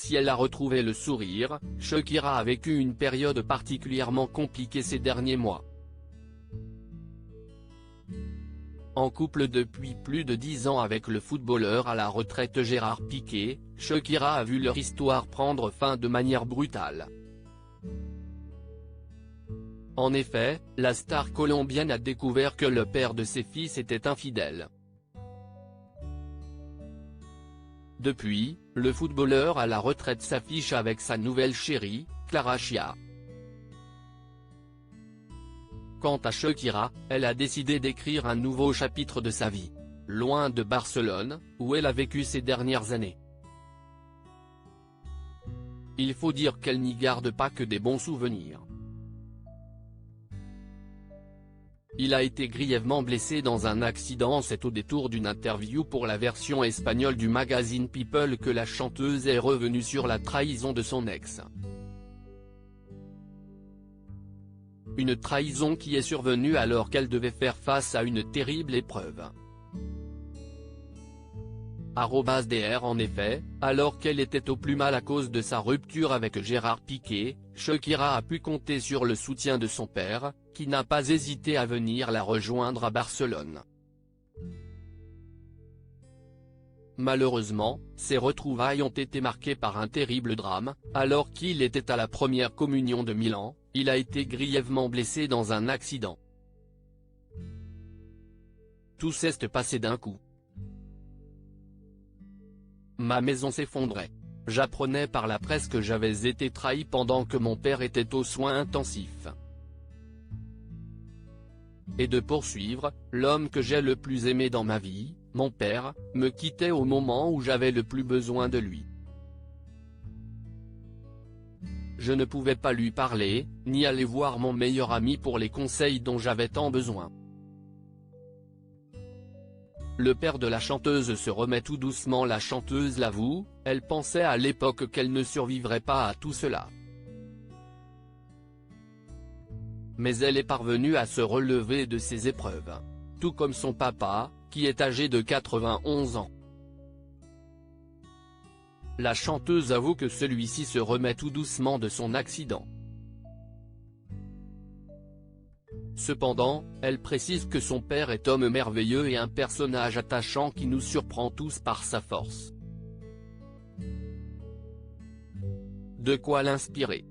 si elle a retrouvé le sourire, Shakira a vécu une période particulièrement compliquée ces derniers mois. En couple depuis plus de 10 ans avec le footballeur à la retraite Gérard Piqué, Shakira a vu leur histoire prendre fin de manière brutale. En effet, la star colombienne a découvert que le père de ses fils était infidèle. Depuis, le footballeur à la retraite s'affiche avec sa nouvelle chérie, Clara Chia. Quant à Shakira, elle a décidé d'écrire un nouveau chapitre de sa vie, loin de Barcelone, où elle a vécu ces dernières années. Il faut dire qu'elle n'y garde pas que des bons souvenirs. Il a été grièvement blessé dans un accident. C'est au détour d'une interview pour la version espagnole du magazine People que la chanteuse est revenue sur la trahison de son ex. Une trahison qui est survenue alors qu'elle devait faire face à une terrible épreuve. @dr En effet, alors qu'elle était au plus mal à cause de sa rupture avec Gérard Piqué, Shakira a pu compter sur le soutien de son père, qui n'a pas hésité à venir la rejoindre à Barcelone. Malheureusement, ces retrouvailles ont été marquées par un terrible drame. Alors qu'il était à la première communion de Milan, il a été grièvement blessé dans un accident. Tout s'est passé d'un coup. Ma maison s'effondrait. J'apprenais par la presse que j'avais été trahi pendant que mon père était aux soins intensifs. Et de poursuivre, l'homme que j'ai le plus aimé dans ma vie, mon père, me quittait au moment où j'avais le plus besoin de lui. Je ne pouvais pas lui parler, ni aller voir mon meilleur ami pour les conseils dont j'avais tant besoin. Le père de la chanteuse se remet tout doucement. La chanteuse l'avoue, elle pensait à l'époque qu'elle ne survivrait pas à tout cela. Mais elle est parvenue à se relever de ces épreuves. Tout comme son papa, qui est âgé de 91 ans. La chanteuse avoue que celui-ci se remet tout doucement de son accident. Cependant, elle précise que son père est homme merveilleux et un personnage attachant qui nous surprend tous par sa force. De quoi l'inspirer.